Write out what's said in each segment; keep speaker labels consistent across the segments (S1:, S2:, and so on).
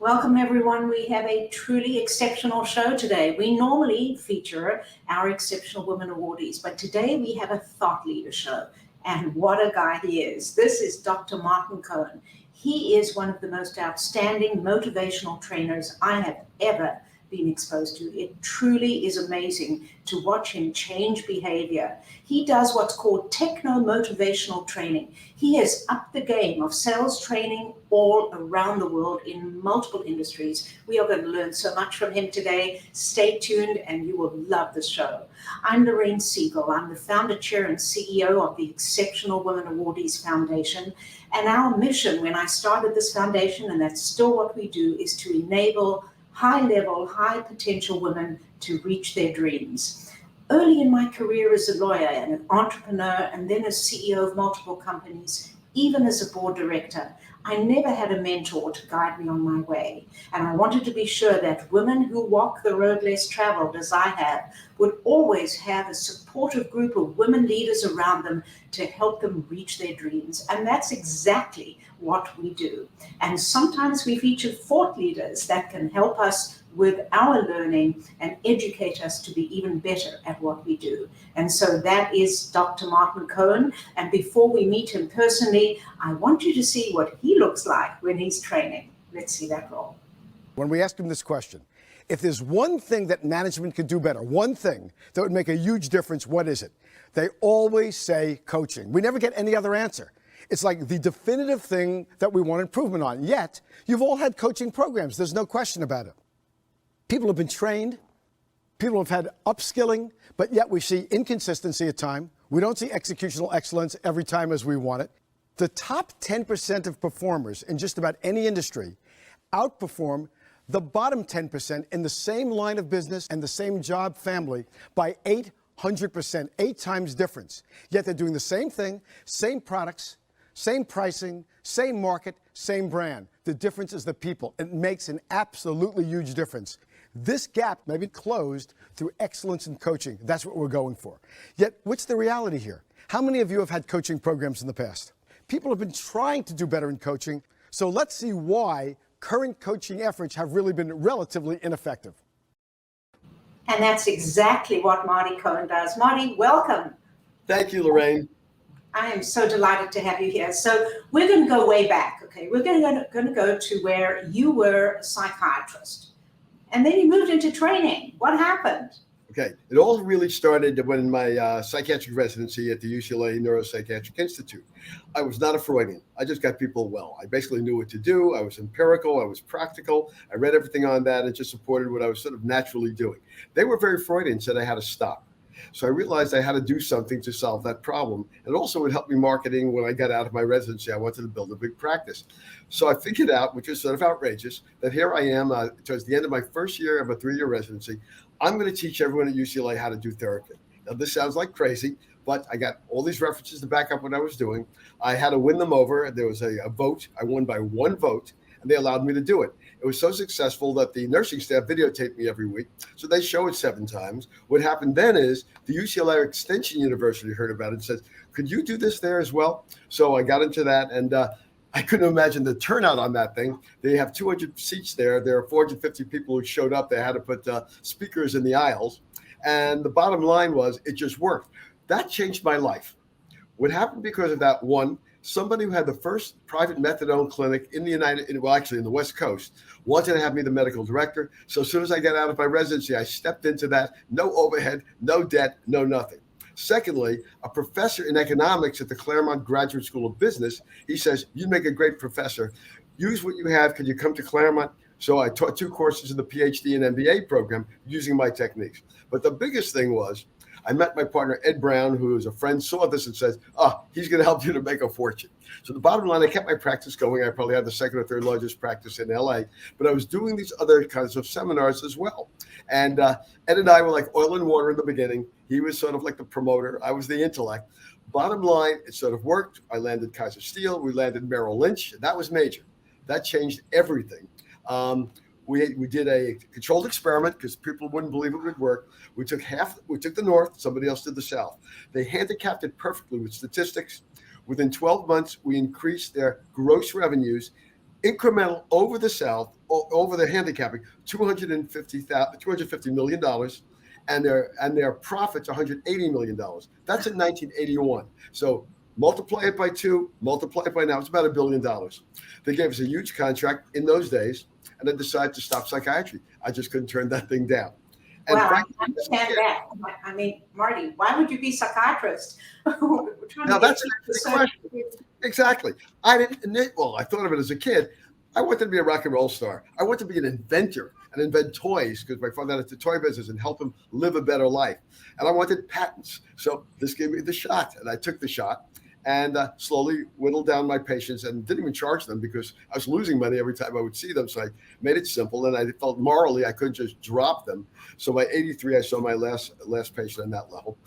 S1: Welcome, everyone. We have a truly exceptional show today. We normally feature our Exceptional Women Awardees, but today we have a thought leader show. And what a guy he is. This is Dr. Martin Cohen. He is one of the most outstanding motivational trainers I have ever been exposed to. It truly is amazing to watch him change behavior. He does what's called techno-motivational training. He has upped the game of sales training all around the world in multiple industries. We are going to learn so much from him today. Stay tuned and you will love this show. I'm Lorraine Siegel. I'm the founder, chair, and CEO of the Exceptional Women Awardees Foundation. And our mission when I started this foundation, and that's still what we do, is to enable high-level, high-potential women to reach their dreams. Early in my career as a lawyer and an entrepreneur, and then as CEO of multiple companies, even as a board director, I never had a mentor to guide me on my way. And I wanted to be sure that women who walk the road less traveled as I have would always have a supportive group of women leaders around them to help them reach their dreams. And that's exactly what we do. And sometimes we feature thought leaders that can help us with our learning and educate us to be even better at what we do. And so that is Dr. Martin Cohen. And before we meet him personally, I want you to see what he looks like when he's training. Let's see that roll.
S2: When we asked him this question, if there's one thing that management could do better, one thing that would make a huge difference, what is it? They always say coaching. We never get any other answer. It's like the definitive thing that we want improvement on. Yet, you've all had coaching programs. There's no question about it. People have been trained, people have had upskilling, but yet we see inconsistency at times. We don't see executional excellence every time as we want it. The top 10% of performers in just about any industry outperform the bottom 10% in the same line of business and the same job family by 800%, 8 times difference. Yet they're doing the same thing, same products, same pricing, same market, same brand. The difference is the people. It makes an absolutely huge difference. This gap may be closed through excellence in coaching. That's what we're going for. Yet, what's the reality here? How many of you have had coaching programs in the past? People have been trying to do better in coaching, so let's see why current coaching efforts have really been relatively ineffective.
S1: And that's exactly what Marty Cohen does. Marty, welcome.
S3: Thank you, Lorraine.
S1: I am so delighted to have you here. So we're going to go way back, okay? We're going to go to where you were a psychiatrist. And then you moved into training. What happened?
S3: Okay, it all really started when my psychiatric residency at the UCLA Neuropsychiatric Institute. I was not a Freudian. I just got people well. I basically knew what to do. I was empirical. I was practical. I read everything on that and just supported what I was sort of naturally doing. They were very Freudian, said I had to stop. So I realized I had to do something to solve that problem. And also would help me marketing when I got out of my residency. I wanted to build a big practice. So I figured out, which is sort of outrageous, that here I am towards the end of my first year of a 3-year residency. I'm going to teach everyone at UCLA how to do therapy. Now, this sounds like crazy, but I got all these references to back up what I was doing. I had to win them over. There was a vote. I won by 1 vote, and they allowed me to do it. It was so successful that the nursing staff videotaped me every week. So they show it 7 times. What happened then is the UCLA Extension University heard about it and said, could you do this there as well? So I got into that, and I couldn't imagine the turnout on that thing. They have 200 seats there. There are 450 people who showed up. They had to put speakers in the aisles. And the bottom line was it just worked. That changed my life. What happened because of that, one, somebody who had the first private methadone clinic in the West Coast, wanted to have me the medical director. So as soon as I got out of my residency, I stepped into that. No overhead, no debt, no nothing. Secondly, a professor in economics at the Claremont Graduate School of Business, he says, you make a great professor. Use what you have. Can you come to Claremont? So I taught 2 courses in the PhD and MBA program using my techniques. But the biggest thing was I met my partner, Ed Brown, who is a friend, saw this and says, he's going to help you to make a fortune. So the bottom line, I kept my practice going. I probably had the 2nd or 3rd largest practice in LA, but I was doing these other kinds of seminars as well. And Ed and I were like oil and water in the beginning. He was sort of like the promoter. I was the intellect. Bottom line, it sort of worked. I landed Kaiser Steel. We landed Merrill Lynch. That was major. That changed everything. We did a controlled experiment because people wouldn't believe it would work. We took the North, somebody else did the South. They handicapped it perfectly with statistics. Within 12 months, we increased their gross revenues incremental over the South over the handicapping, $250 million, and their profits $180 million. That's in 1981. So multiply it by 2, multiply it by now, it's about $1 billion. They gave us a huge contract in those days, and I decided to stop psychiatry. I just couldn't turn that thing down. And
S1: well,
S3: frankly,
S1: I understand that. I mean, Marty, why would you be a psychiatrist?
S3: Now that's an interesting question. Exactly. I thought of it as a kid. I wanted to be a rock and roll star. I wanted to be an inventor and invent toys because my father had the toy business and help him live a better life. And I wanted patents. So this gave me the shot, and I took the shot and slowly whittled down my patients and didn't even charge them because I was losing money every time I would see them. So I made it simple, and I felt morally I couldn't just drop them. So by 83, I saw my last patient on that level.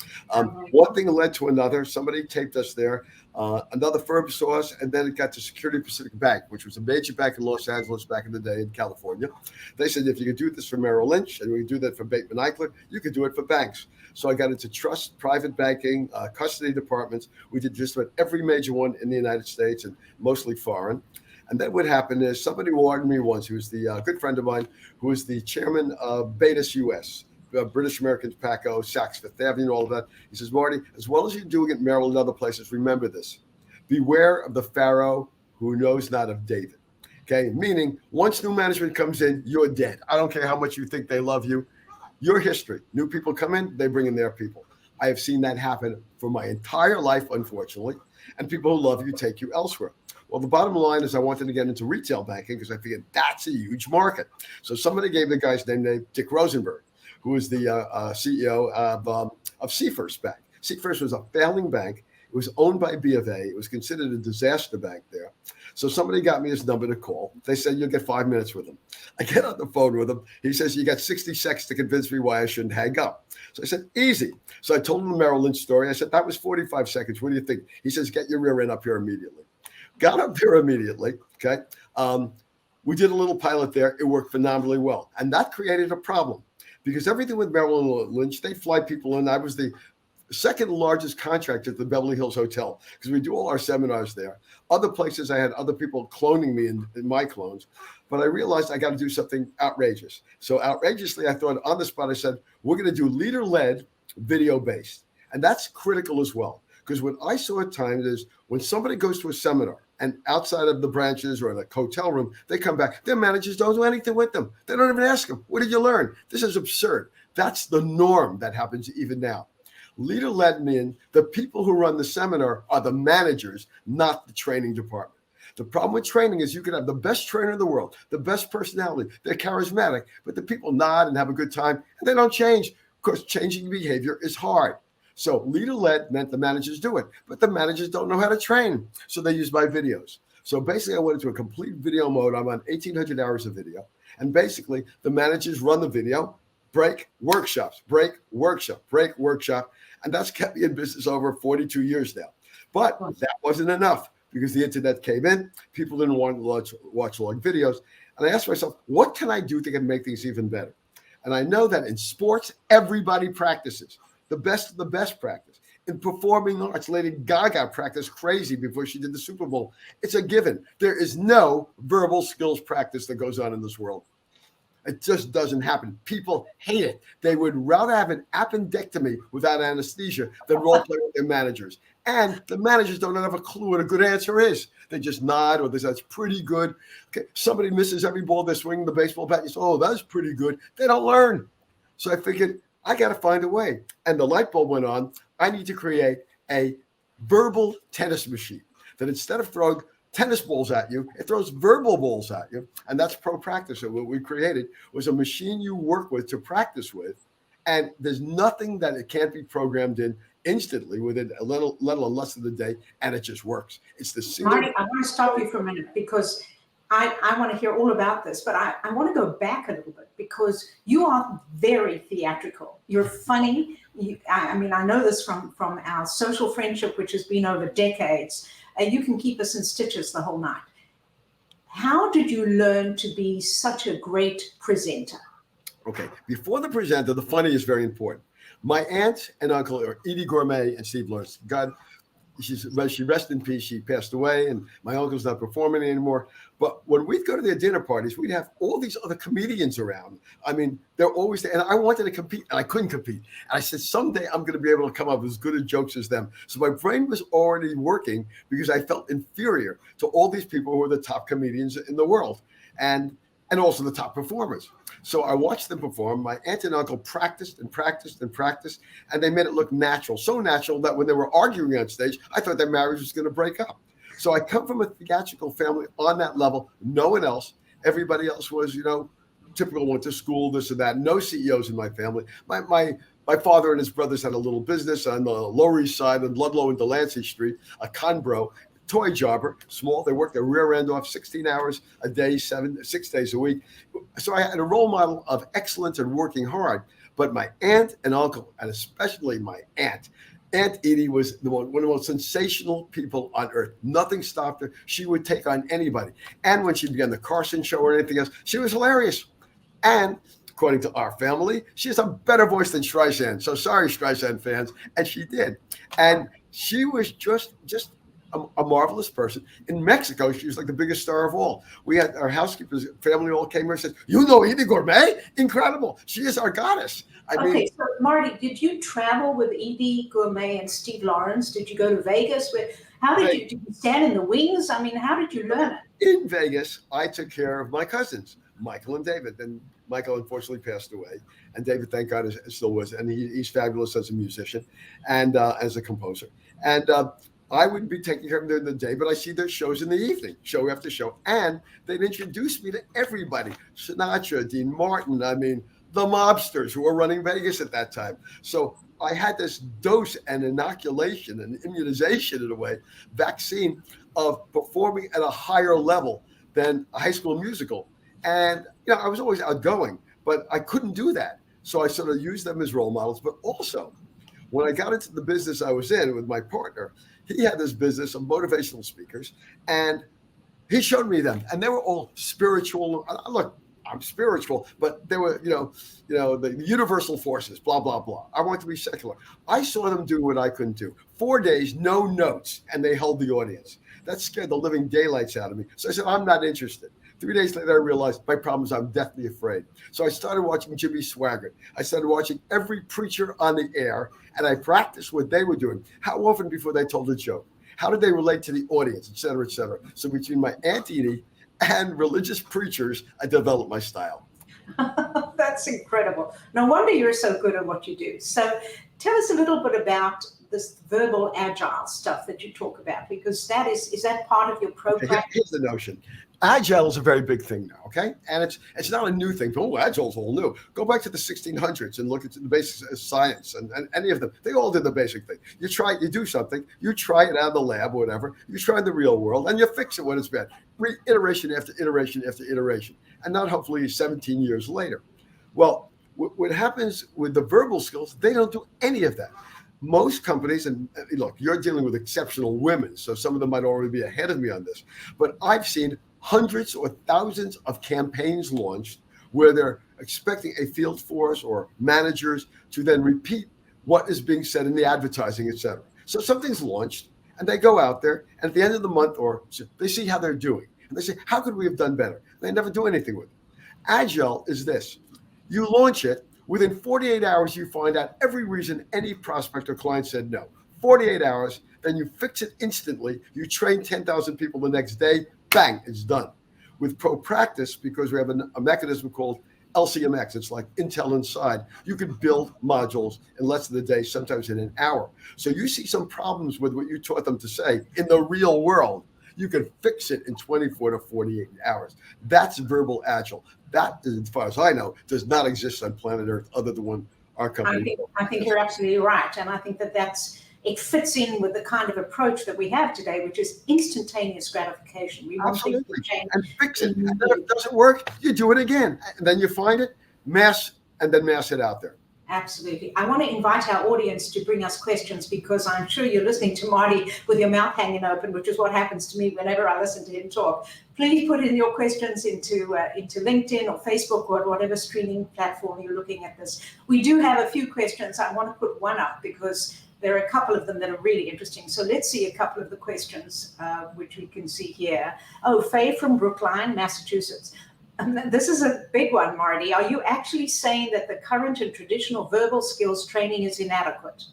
S3: One thing led to another. Somebody taped us there. Another firm saw us, and then it got to Security Pacific Bank, which was a major bank in Los Angeles back in the day in California. They said, if you could do this for Merrill Lynch and we could do that for Bateman Eichler, you could do it for banks. So I got into trust, private banking, custody departments. We did just about every major one in the United States and mostly foreign. And then what happened is somebody warned me once, who was the good friend of mine, who was the chairman of Betas US, British Americans, PACO, Saks Fifth Avenue, all of that. He says, Marty, as well as you're doing it in Merrill and other places, remember this. Beware of the Pharaoh who knows not of David. Okay, meaning once new management comes in, you're dead. I don't care how much you think they love you. Your history. New people come in, they bring in their people. I have seen that happen for my entire life, unfortunately. And people who love you take you elsewhere. Well, the bottom line is I wanted to get into retail banking because I figured that's a huge market. So somebody gave the guy's name named Dick Rosenberg, who was the CEO of Seafirst Bank. Seafirst was a failing bank. It was owned by B of A. It was considered a disaster bank there. So somebody got me his number to call. They said, you'll get 5 minutes with him. I get on the phone with him. He says, you got 60 seconds to convince me why I shouldn't hang up. So I said, easy. So I told him the Merrill Lynch story. I said, that was 45 seconds. What do you think? He says, get your rear end up here immediately. Got up there immediately. Okay. We did a little pilot there. It worked phenomenally well. And that created a problem because everything with Merrill Lynch, they fly people in. I was the second largest contractor at the Beverly Hills Hotel because we do all our seminars there. Other places, I had other people cloning me in my clones, but I realized I got to do something outrageous. So outrageously, I thought on the spot, I said, we're going to do leader-led, video-based. And that's critical as well. Because what I saw at times is when somebody goes to a seminar and outside of the branches or in a hotel room, they come back, their managers don't do anything with them. They don't even ask them, what did you learn? This is absurd. That's the norm that happens even now. Leader-led means the people who run the seminar are the managers, not the training department. The problem with training is you can have the best trainer in the world, the best personality, they're charismatic, but the people nod and have a good time, and they don't change. Of course, changing behavior is hard. So leader-led meant the managers do it, but the managers don't know how to train, so they use my videos. So basically, I went into a complete video mode. I'm on 1,800 hours of video, and basically, the managers run the video, break, workshops, break, workshop, break, workshop. And that's kept me in business over 42 years now. But that wasn't enough because the internet came in. People didn't want to watch long videos. And I asked myself, what can I do to make things even better? And I know that in sports, everybody practices. The best of the best practice. In performing arts, Lady Gaga practiced crazy before she did the Super Bowl. It's a given. There is no verbal skills practice that goes on in this world. It just doesn't happen. People hate it. They would rather have an appendectomy without anesthesia than role play with their managers. And the managers don't have a clue what a good answer is. They just nod or they say, that's pretty good. Okay, somebody misses every ball they're swinging the baseball bat. You say, oh, that's pretty good. They don't learn. So I figured, I got to find a way. And the light bulb went on. I need to create a verbal tennis machine that instead of throwing tennis balls at you, it throws verbal balls at you. And that's Pro Practice. So what we created was a machine you work with to practice with. And there's nothing that it can't be programmed in instantly within a little less than a day. And it just works. It's the single.
S1: Marty, I want to stop you for a minute because I want to hear all about this, but I want to go back a little bit because you are very theatrical. You're funny. I mean, I know this from our social friendship, which has been over decades. You can keep us in stitches the whole night. How did you learn to be such a great presenter?
S3: Okay, before the presenter, the funny is very important. My aunt and uncle are Edie Gourmet and Steve Lawrence. God, she rest in peace. She passed away, and my uncle's not performing anymore. But when we'd go to their dinner parties, we'd have all these other comedians around. I mean, they're always there. And I wanted to compete, and I couldn't compete. And I said, someday I'm going to be able to come up with as good a jokes as them. So my brain was already working because I felt inferior to all these people who are the top comedians in the world, and also the top performers. So I watched them perform. My aunt and uncle practiced and practiced and practiced, and they made it look natural. So natural that when they were arguing on stage, I thought their marriage was going to break up. So I come from a theatrical family on that level. No one else. Everybody else was, typical, went to school, this and that. No CEOs in my family. My father and his brothers had a little business on the Lower East Side of Ludlow and Delancey Street, a Conbro, toy jobber, small. They worked their rear end off 16 hours a day, 6 days a week. So I had a role model of excellence and working hard. But my aunt and uncle, and especially my Aunt Edie, was one of the most sensational people on earth. Nothing stopped her. She would take on anybody. And when she began the Carson show or anything else, she was hilarious. And according to our family, she has a better voice than Streisand. So sorry, Streisand fans. And she did. And she was just a marvelous person. In Mexico, she was like the biggest star of all. We had our housekeepers, family all came here and said, Edie Gourmet? Incredible. She is our goddess. I mean,
S1: So Marty, did you travel with Edie Gourmet and Steve Lawrence? Did you go to Vegas? How did you stand in the wings? I mean, how did you learn it?
S3: In Vegas, I took care of my cousins, Michael and David. And Michael unfortunately passed away. And David, thank God, is still with us. And he's fabulous as a musician and as a composer. And I would be taking care of them during the day, but I see their shows in the evening, show after show. And they'd introduce me to everybody. Sinatra, Dean Martin, the mobsters who were running Vegas at that time. So I had this dose and inoculation and immunization, in a way, vaccine of performing at a higher level than a high school musical. And, I was always outgoing, but I couldn't do that. So I sort of used them as role models. But also, when I got into the business I was in with my partner, he had this business of motivational speakers, and he showed me them. And they were all spiritual. Look, I'm spiritual, but they were, the universal forces, blah, blah, blah. I want to be secular. I saw them do what I couldn't do. 4 days, no notes, and they held the audience. That scared the living daylights out of me. So I said, I'm not interested. 3 days later, I realized my problem is I'm deathly afraid. So I started watching Jimmy Swaggart. I started watching every preacher on the air, and I practiced what they were doing. How often before they told a joke? How did they relate to the audience, et cetera, et cetera? So between my Aunt Edie and religious preachers, I developed my style.
S1: That's incredible. No wonder you're so good at what you do. So tell us a little bit about this verbal agile stuff that you talk about, because is that part of your program?
S3: Okay, here's the notion. Agile is a very big thing now, okay? And it's not a new thing. Agile's all new. Go back to the 1600s and look at the basics of science and any of them. They all did the basic thing. You do something, you try it out of the lab or whatever, you try it in the real world, and you fix it when it's bad. Iteration after iteration after iteration, and not hopefully 17 years later. Well, what happens with the verbal skills, they don't do any of that. Most companies, and look, you're dealing with exceptional women, so some of them might already be ahead of me on this, but I've seen hundreds or thousands of campaigns launched where they're expecting a field force or managers to then repeat what is being said in the advertising, et cetera. So something's launched and they go out there, and at the end of the month, or they see how they're doing, and they say, how could we have done better? They never do anything with it. Agile is this. You launch it. Within 48 hours, you find out every reason any prospect or client said no. 48 hours, then you fix it instantly. You train 10,000 people the next day. Bang, it's done. With pro practice, because we have a mechanism called LCMX, it's like Intel Inside, you can build modules in less than a day, sometimes in an hour. So you see some problems with what you taught them to say in the real world, you can fix it in 24 to 48 hours. That's verbal agile. That, as far as I know, does not exist on planet Earth other than one our company.
S1: I think you're absolutely right. And I think it fits in with the kind of approach that we have today, which is instantaneous gratification. We want things to change.
S3: And fix it. And then if it doesn't work, you do it again. And then you find it, mass it out there.
S1: Absolutely. I want to invite our audience to bring us questions, because I'm sure you're listening to Marty with your mouth hanging open, which is what happens to me whenever I listen to him talk. Please put in your questions into LinkedIn or Facebook or whatever streaming platform you're looking at this. We do have a few questions. I want to put one up because There are a couple of them that are really interesting. So let's see a couple of the questions, which we can see here. Oh, Faye from Brookline, Massachusetts. This is a big one, Marty. Are you actually saying that the current and traditional verbal skills training is inadequate?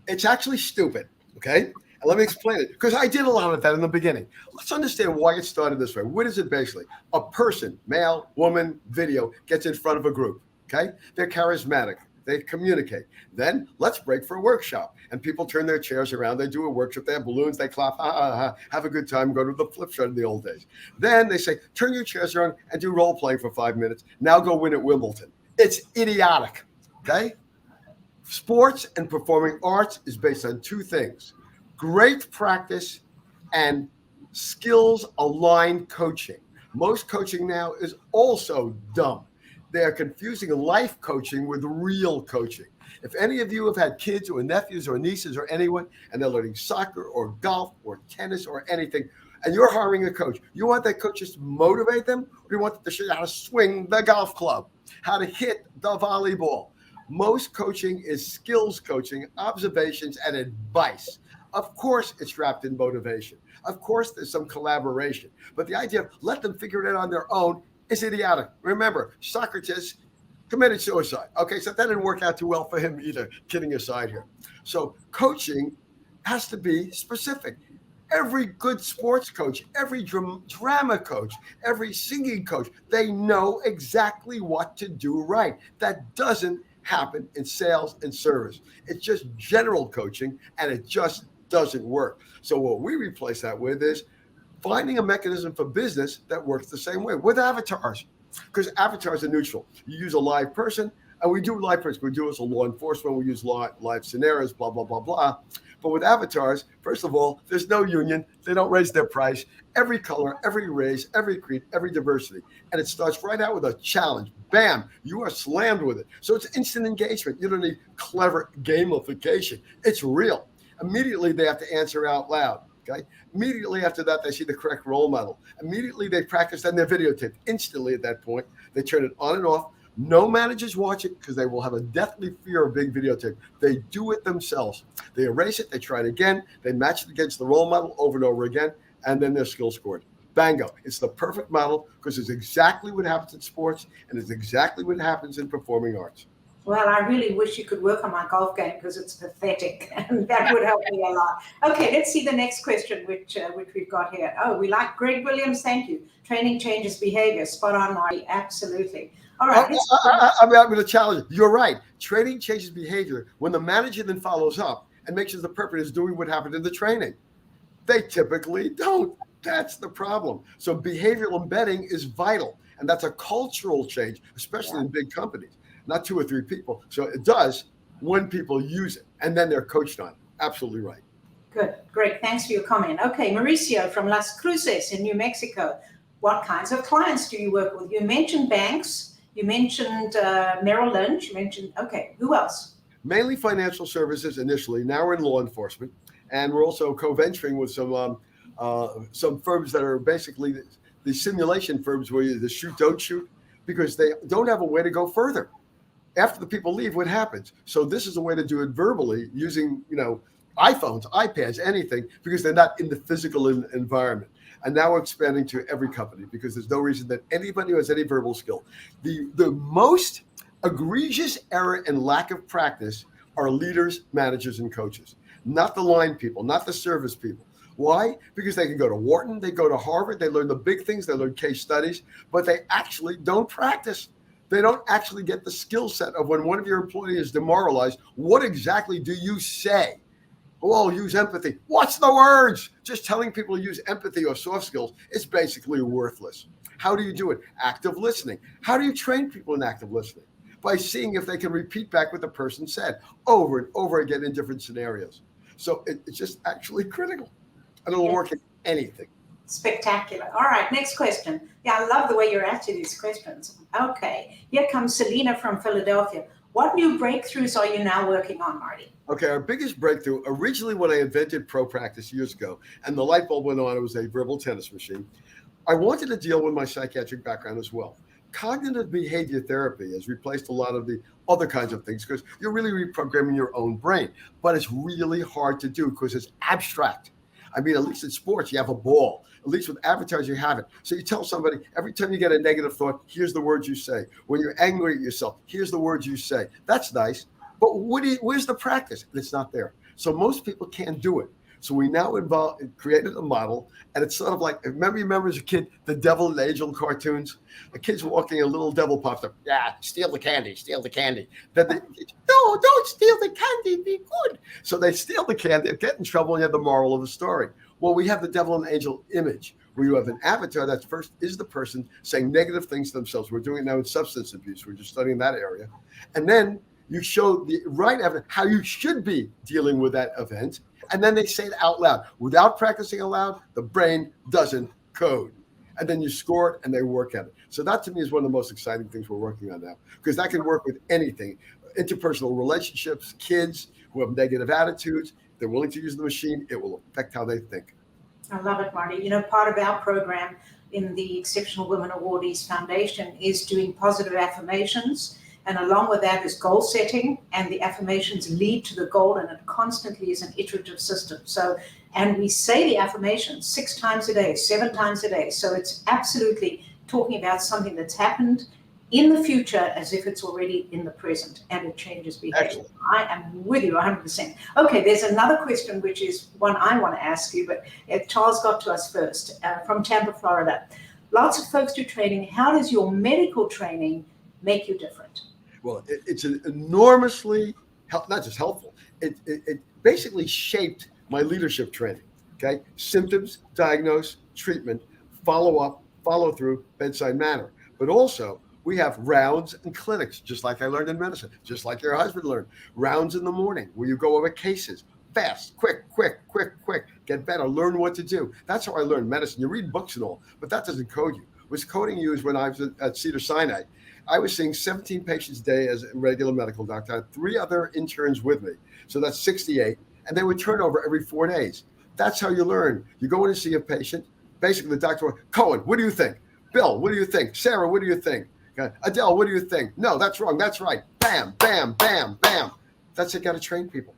S3: It's actually stupid, okay? And let me explain it, because I did a lot of that in the beginning. Let's understand why it started this way. What is it basically? A person, male, woman, video, gets in front of a group, okay? They're charismatic. They communicate. Then let's break for a workshop. And people turn their chairs around. They do a workshop. They have balloons. They clap. Ha, ha, ha. Have a good time. Go to the flip side of the old days. Then they say, turn your chairs around and do role playing for 5 minutes. Now go win at Wimbledon. It's idiotic. Okay? Sports and performing arts is based on two things: great practice and skills aligned coaching. Most coaching now is also dumb. They are confusing life coaching with real coaching. If any of you have had kids or nephews or nieces or anyone, and they're learning soccer or golf or tennis or anything, and you're hiring a coach, you want that coach just to motivate them, or you want them to show you how to swing the golf club, how to hit the volleyball? Most coaching is skills coaching, observations, and advice. Of course, it's wrapped in motivation. Of course, there's some collaboration. But the idea of let them figure it out on their own is idiotic. Remember, Socrates committed suicide. Okay, so that didn't work out too well for him either, kidding aside here. So coaching has to be specific. Every good sports coach, every drama coach, every singing coach, they know exactly what to do right. That doesn't happen in sales and service. It's just general coaching, and it just doesn't work. So what we replace that with is finding a mechanism for business that works the same way with avatars, because avatars are neutral. You use a live person, and we do live person. We do it as a law enforcement. We use live scenarios, blah, blah, blah, blah. But with avatars, first of all, there's no union. They don't raise their price. Every color, every race, every creed, every diversity. And it starts right out with a challenge. Bam, you are slammed with it. So it's instant engagement. You don't need clever gamification. It's real. Immediately, they have to answer out loud. Okay. Immediately after that, they see the correct role model. Immediately, they practice, then they're videotaped. Instantly at that point, they turn it on and off. No managers watch it because they will have a deathly fear of being videotaped. They do it themselves. They erase it. They try it again. They match it against the role model over and over again, and then their skill scored. Bango. It's the perfect model because it's exactly what happens in sports, and it's exactly what happens in performing arts.
S1: Well, I really wish you could work on my golf game because it's pathetic, and that would help me a lot. Okay, let's see the next question, which we've got here. Oh, we like Greg Williams. Thank you. Training changes behavior. Spot on, Marty. Absolutely. All right.
S3: I'm going to challenge you. You're right. Training changes behavior when the manager then follows up and makes sure the perpetrator is doing what happened in the training. They typically don't. That's the problem. So behavioral embedding is vital, and that's a cultural change, especially in big companies. Not 2 or 3 people. So it does when people use it, and then they're coached on it. Absolutely right.
S1: Good. Great. Thanks for your comment. Okay, Mauricio from Las Cruces in New Mexico. What kinds of clients do you work with? You mentioned banks. You mentioned Merrill Lynch. You mentioned, okay, who else?
S3: Mainly financial services initially. Now we're in law enforcement. And we're also co-venturing with some firms that are basically the simulation firms where you the shoot, don't shoot, because they don't have a way to go further. After the people leave, what happens? So this is a way to do it verbally using, iPhones, iPads, anything, because they're not in the physical environment. And now we're expanding to every company because there's no reason that anybody who has any verbal skill. The most egregious error and lack of practice are leaders, managers, and coaches, not the line people, not the service people. Why? Because they can go to Wharton, they go to Harvard, they learn the big things, they learn case studies, but they actually don't practice. They don't actually get the skill set of when one of your employees is demoralized, what exactly do you say? Oh, use empathy. What's the words? Just telling people to use empathy or soft skills is basically worthless. How do you do it? Active listening. How do you train people in active listening? By seeing if they can repeat back what the person said over and over again in different scenarios. So it's just actually critical. And it'll work in anything.
S1: Spectacular. All right, next question. Yeah, I love the way you're asking these questions. Okay, here comes Selena from Philadelphia. What new breakthroughs are you now working on, Marty?
S3: Okay, our biggest breakthrough, originally when I invented Pro Practice years ago, and the light bulb went on, it was a verbal tennis machine. I wanted to deal with my psychiatric background as well. cognitive behavior therapy has replaced a lot of the other kinds of things because you're really reprogramming your own brain. But it's really hard to do because it's abstract. I mean, at least in sports, you have a ball. At least with avatars, you have it. So you tell somebody every time you get a negative thought, here's the words you say. When you're angry at yourself, here's the words you say. That's nice. But where's the practice? It's not there. So most people can't do it. So we now created a model, and it's sort of like, remember as a kid, the devil and angel cartoons? A kid's walking, a little devil pops up. Yeah, steal the candy, steal the candy. Then no, don't steal the candy, be good. So they steal the candy, get in trouble, and you have the moral of the story. Well, we have the devil and angel image, where you have an avatar that first is the person saying negative things to themselves. We're doing it now in substance abuse. We're just studying that area. And then you show the right evidence, how you should be dealing with that event. And then they say it out loud. Without practicing aloud, the brain doesn't code. And then you score it and they work at it. So that to me is one of the most exciting things we're working on now, because that can work with anything. Interpersonal relationships, kids who have negative attitudes, if they're willing to use the machine, it will affect how they think.
S1: I love it, Marty. You know, part of our program in the Exceptional Women Awardees Foundation is doing positive affirmations. And along with that is goal setting, and the affirmations lead to the goal, and it constantly is an iterative system. So, and we say the affirmations 6 times a day, 7 times a day. So it's absolutely talking about something that's happened in the future as if it's already in the present, and it changes behavior.
S3: Excellent.
S1: I am with you 100%. Okay, there's another question, which is one I want to ask you, but Charles got to us first from Tampa, Florida. Lots of folks do training. How does your medical training make you different?
S3: Well, it's an enormously, not just helpful, it basically shaped my leadership training, okay? Symptoms, diagnose, treatment, follow-up, follow-through, bedside manner. But also, we have rounds and clinics, just like I learned in medicine, just like your husband learned. Rounds in the morning where you go over cases, fast, quick, get better, learn what to do. That's how I learned medicine. You read books and all, but that doesn't code you. What's coding you is when I was at Cedars-Sinai, I was seeing 17 patients a day as a regular medical doctor. I had 3 other interns with me. So that's 68. And they would turn over every 4 days. That's how you learn. You go in and see a patient. Basically, the doctor, Cohen, what do you think? Bill, what do you think? Sarah, what do you think? Adele, what do you think? No, that's wrong. That's right. Bam, bam, bam, bam. That's it. Got to train people.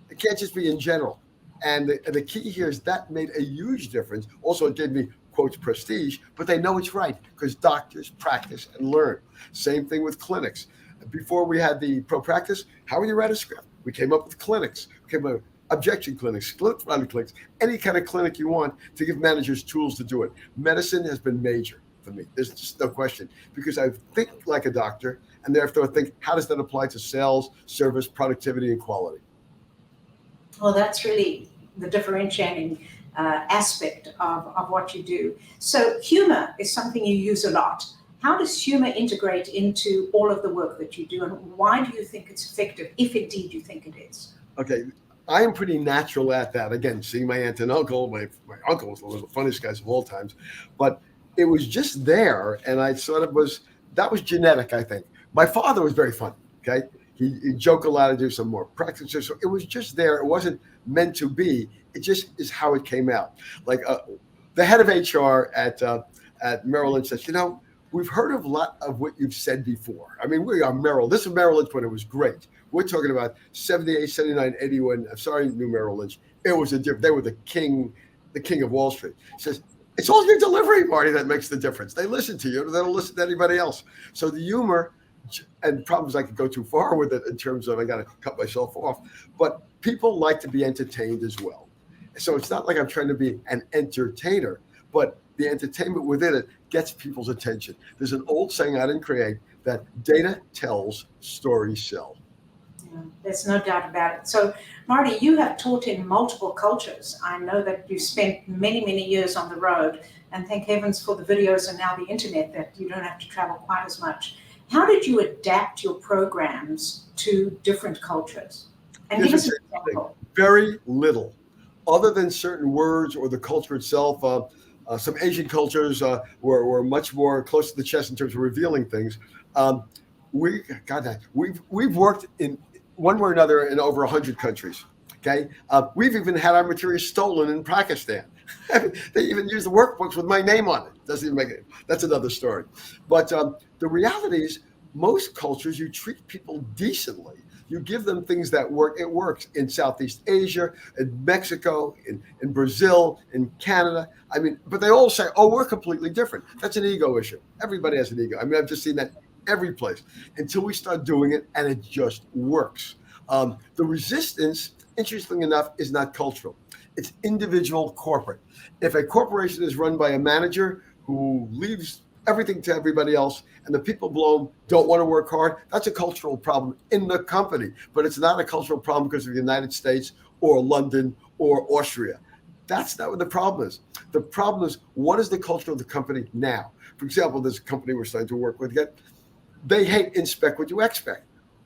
S3: It can't just be in general. And the key here is that made a huge difference. Also, it gave me, quotes, prestige, but they know it's right because doctors practice and learn. Same thing with clinics. Before we had the pro practice, how would you write a script? We came up with clinics. We came up with objection clinics, split clinics, any kind of clinic you want to give managers tools to do it. Medicine has been major for me. There's just no question, because I think like a doctor and therefore think, how does that apply to sales, service, productivity, and quality?
S1: Well, that's really the differentiating aspect of what you do. So humor is something you use a lot. How does humor integrate into all of the work that you do, and why do you think it's effective, if indeed you think it is?
S3: Okay, I am pretty natural at that. Again, seeing my aunt and uncle, my uncle was one of the funniest guys of all times, but it was just there, and I sort of that was genetic, I think. My father was very funny, okay? He joke a lot, to do some more practice. So it was just there. It wasn't meant to be. It just is how it came out. Like the head of HR at Merrill Lynch says, we've heard of a lot of what you've said before. I mean, we are Merrill. This is Merrill Lynch when it was great. We're talking about 78, 79, 81. I'm sorry, New Merrill Lynch. It was they were the king of Wall Street. He says, it's all your delivery, Marty, that makes the difference. They listen to you. They don't listen to anybody else. So the humor, and problems I could go too far with it in terms of I got to cut myself off, but people like to be entertained as well. So it's not like I'm trying to be an entertainer, but the entertainment within it gets people's attention. There's an old saying I didn't create, that data tells, stories sell.
S1: Yeah, there's no doubt about it. So, Marty, you have taught in multiple cultures. I know that you spent many, many years on the road, and thank heavens for the videos and now the internet that you don't have to travel quite as much. How did you adapt your programs to different cultures? And give us an example.
S3: Very little, other than certain words or the culture itself. Some Asian cultures were much more close to the chest in terms of revealing things. We've worked in one way or another in over 100 countries. Okay, we've even had our materials stolen in Pakistan. They even use the workbooks with my name on it. Doesn't even make it. That's another story. But the reality is, most cultures, you treat people decently. You give them things that work. It works in Southeast Asia, in Mexico, in Brazil, in Canada. I mean, but they all say, oh, we're completely different. That's an ego issue. Everybody has an ego. I mean, I've just seen that every place until we start doing it, and it just works. The resistance, interestingly enough, is not cultural. It's individual corporate. If a corporation is run by a manager who leaves everything to everybody else and the people below them don't want to work hard, that's a cultural problem in the company. But it's not a cultural problem because of the United States or London or Austria. That's not what the problem is. The problem is, what is the culture of the company now? For example, there's a company we're starting to work with. They hate inspect what you expect.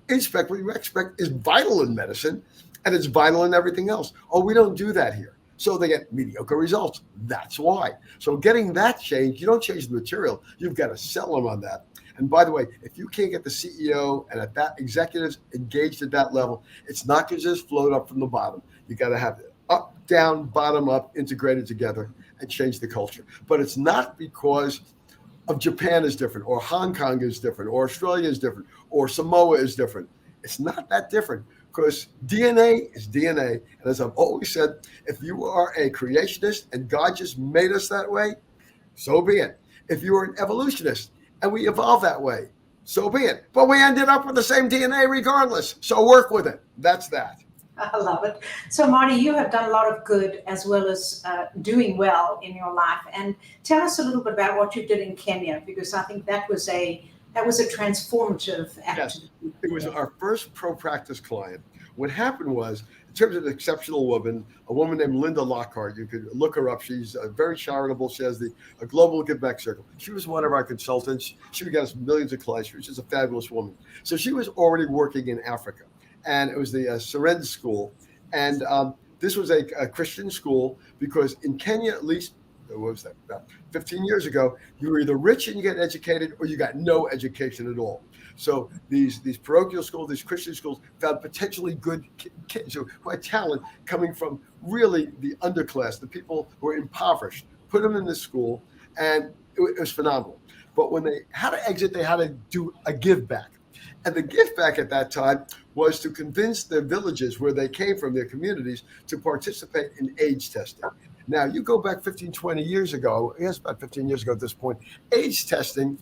S3: Inspect what you expect is vital in medicine, and it's vital in everything else. Oh, we don't do that here. So they get mediocre results. That's why. So getting that changed, you don't change the material. You've got to sell them on that. And by the way, if you can't get the CEO and at that executives engaged at that level, it's not going to just float up from the bottom. You got to have it up, down, bottom up, integrated together and change the culture. But it's not because of Japan is different, or Hong Kong is different, or Australia is different, or Samoa is different. It's not that different. Because DNA is DNA. And as I've always said, if you are a creationist and God just made us that way, so be it. If you are an evolutionist and we evolved that way, so be it. But we ended up with the same DNA regardless. So work with it. That's that.
S1: I love it. So, Marty, you have done a lot of good as well as doing well in your life. And tell us a little bit about what you did in Kenya, because I think that was a transformative activity.
S3: Yes, it was our first pro-practice client. What happened was, in terms of an exceptional woman, a woman named Linda Lockhart, you could look her up. She's very charitable. She has a global give back circle. She was one of our consultants. She would get us millions of clients. She was just a fabulous woman. So she was already working in Africa. And it was the Seren School. And this was a Christian school because in Kenya, at least, what was that, about 15 years ago, you were either rich and you get educated or you got no education at all. So these parochial schools, these Christian schools, found potentially good kids who had talent coming from really the underclass, the people who were impoverished, put them in this school, and it was phenomenal. But when they had to exit, they had to do a give back. And the give back at that time was to convince the villages where they came from, their communities, to participate in AIDS testing. Now, you go back 15, 20 years ago, yes, about 15 years ago at this point, AIDS testing,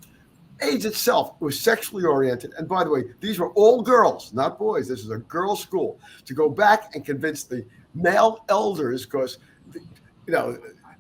S3: AIDS itself was sexually oriented. And by the way, these were all girls, not boys. This is a girls' school. To go back and convince the male elders, because,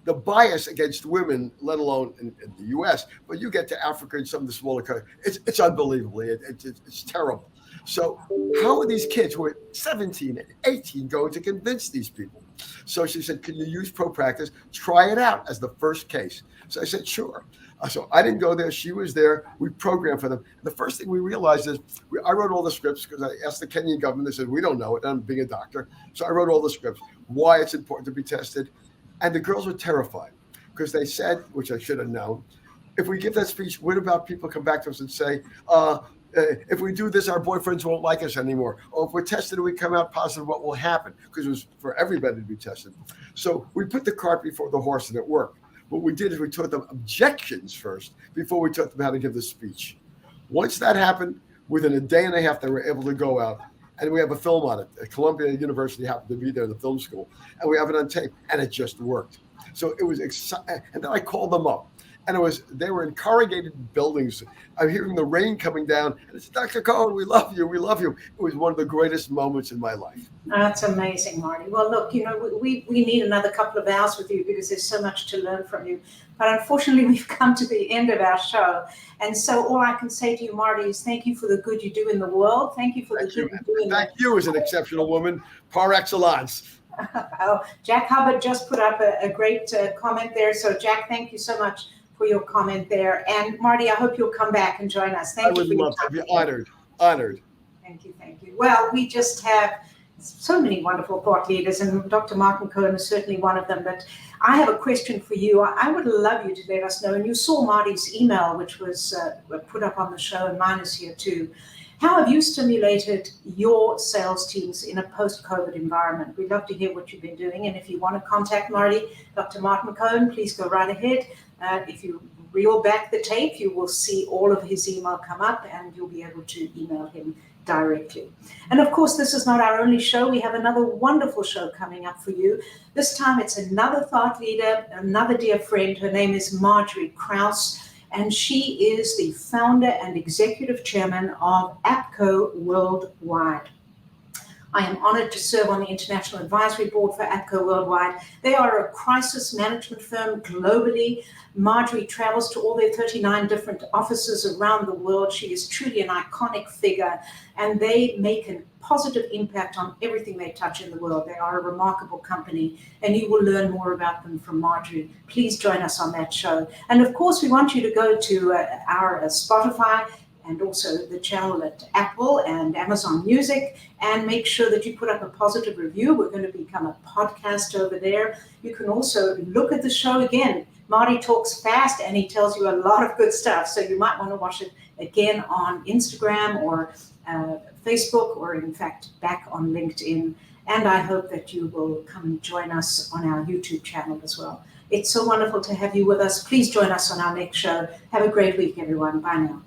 S3: the bias against women, let alone in the U.S., but you get to Africa and some of the smaller countries, it's unbelievable. It's terrible. So how are these kids who are 17 and 18 going to convince these people? So she said, can you use pro-practice? Try it out as the first case. So I said, sure. So I didn't go there. She was there. We programmed for them. And the first thing we realized is I wrote all the scripts because I asked the Kenyan government. They said, we don't know it. I'm being a doctor. So I wrote all the scripts, why it's important to be tested. And the girls were terrified because they said, which I should have known, if we give that speech, what about people come back to us and say, if we do this, our boyfriends won't like us anymore. Or if we're tested and we come out positive, what will happen? Because it was for everybody to be tested. So we put the cart before the horse and it worked. What we did is we taught them objections first before we taught them how to give the speech. Once that happened, within a day and a half, they were able to go out. And we have a film on it. Columbia University happened to be there, the film school. And we have it on tape. And it just worked. So it was exciting. And then I called them up. And they were in corrugated buildings. I'm hearing the rain coming down. And it's, Dr. Cohen, we love you. We love you. It was one of the greatest moments in my life.
S1: That's amazing, Marty. Well, look, we need another couple of hours with you because there's so much to learn from you. But unfortunately, we've come to the end of our show. And so all I can say to you, Marty, is thank you for the good you do in the world. Thank you for the good you do in the world.
S3: Thank you as an exceptional woman, par excellence.
S1: Oh, Jack Hubbard just put up a great comment there. So, Jack, thank you so much for your comment there. And Marty, I hope you'll come back and join us. Thank you.
S3: I would love to be honored.
S1: Thank you. Well, we just have so many wonderful thought leaders, and Dr. Martin Cohen is certainly one of them. But I have a question for you. I would love you to let us know, and you saw Marty's email, which was put up on the show, and mine is here too. How have you stimulated your sales teams in a post-COVID environment? We'd love to hear what you've been doing. And if you want to contact Marty, Dr. Martin Cohen, please go right ahead. If you reel back the tape, you will see all of his email come up and you'll be able to email him directly. And of course, this is not our only show. We have another wonderful show coming up for you. This time it's another thought leader, another dear friend. Her name is Marjorie Krause, and she is the founder and executive chairman of APCO Worldwide. I am honored to serve on the International Advisory Board for APCO Worldwide. They are a crisis management firm globally. Marjorie travels to all their 39 different offices around the world. She is truly an iconic figure, and they make a positive impact on everything they touch in the world. They are a remarkable company, and you will learn more about them from Marjorie. Please join us on that show. And of course, we want you to go to our Spotify and also the channel at Apple and Amazon Music, and make sure that you put up a positive review. We're going to become a podcast over there. You can also look at the show again. Marty talks fast and he tells you a lot of good stuff, so you might want to watch it again on Instagram or Facebook, or in fact back on LinkedIn. And I hope that you will come and join us on our YouTube channel as well. It's so wonderful to have you with us. Please join us on our next show. Have a great week, everyone. Bye now.